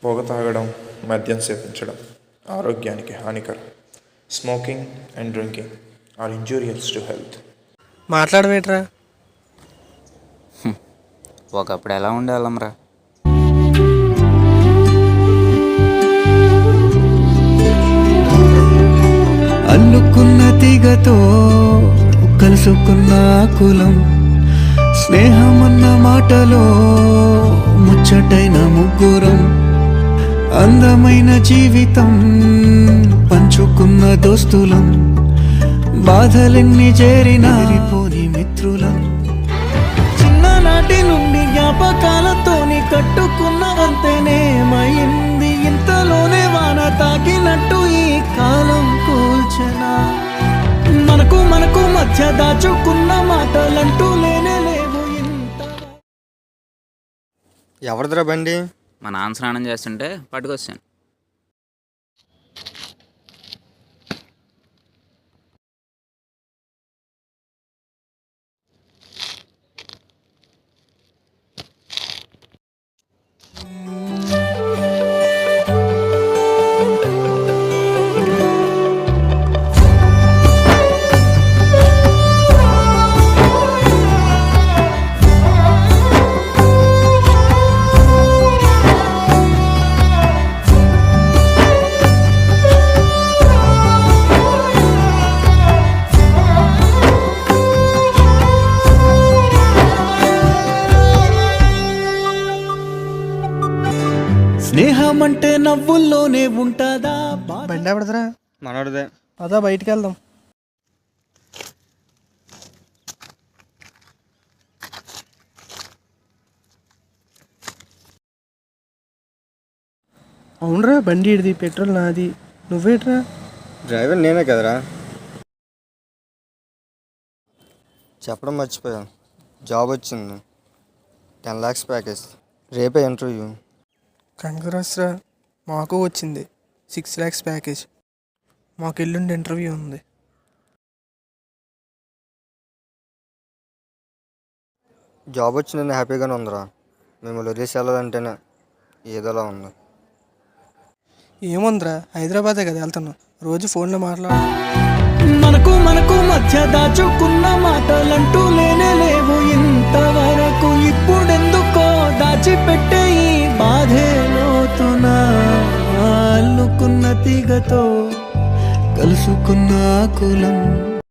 పొగ తాగడం, మద్యం సేవించడం ఆరోగ్యానికి హానికరం. Smoking and drinking are injurious to health. మాట్లాడవేట్రా? ఒకప్పుడు ఎలా ఉండేవాళ్ళంరా. అల్లుకున్న తీగతో కలుసుకున్న కులం, స్నేహమన్న మాటలో ముచ్చటైన ముగ్గురం, అందమైన జీవితం పంచుకున్న దోస్తులం, బాధలెన్ని చేరినా పోని మిత్రులం, చిన్ననాటి నుండి జ్ఞాపకాలతోని కట్టుకున్న వంతెనేమైంది, ఇంతలోనే వాన తాకినట్టు ఈ కాలం కూల్చనా, మనకు మనకు మధ్య దాచుకున్న మాటలంటూ లేనే లేవు ఇంత. ఎవరిదిరా బండి? మా నాన్న స్నానం చేస్తుంటే పట్టుకొచ్చాను. స్నేహం అంటే నవ్వుల్లోనే ఉంటదా? బండి ఎవరిదిరా? మనోడిదే. అదా బయటికి వెళ్దాం. అవునరా, బండి ఇడిది, పెట్రోల్ నాది. నువ్వేట్రా? డ్రైవర్ నేనే కదరా. చెప్పడం మర్చిపోయాను, జాబ్ వచ్చింది. 10 lakhs ప్యాకేజ్. రేపే ఇంటర్వ్యూ. కంగ్రాట్స్ రా, మాకు వచ్చింది 6 lakhs ప్యాకేజ్. మాకు ఎల్లుండి ఇంటర్వ్యూ ఉంది. జాబ్ వచ్చిందని హ్యాపీగానే ఉందిరా. మేము వదిలేసి వెళ్ళాలంటేనే ఏదోలా ఉంది. ఏముందిరా, హైదరాబాదే కదా వెళ్తున్నాం, రోజు ఫోన్లో మాట్లాడు. మనకు మనకు మధ్య దాచుకున్న మాటలంటూ లేనే లేవు ఇంతవరకు, ఇప్పుడెందుకో దాచిపెట్టే ఈ బాధే లోతున, అల్లుకున్న తీగతో కలుసుకున్న కులం,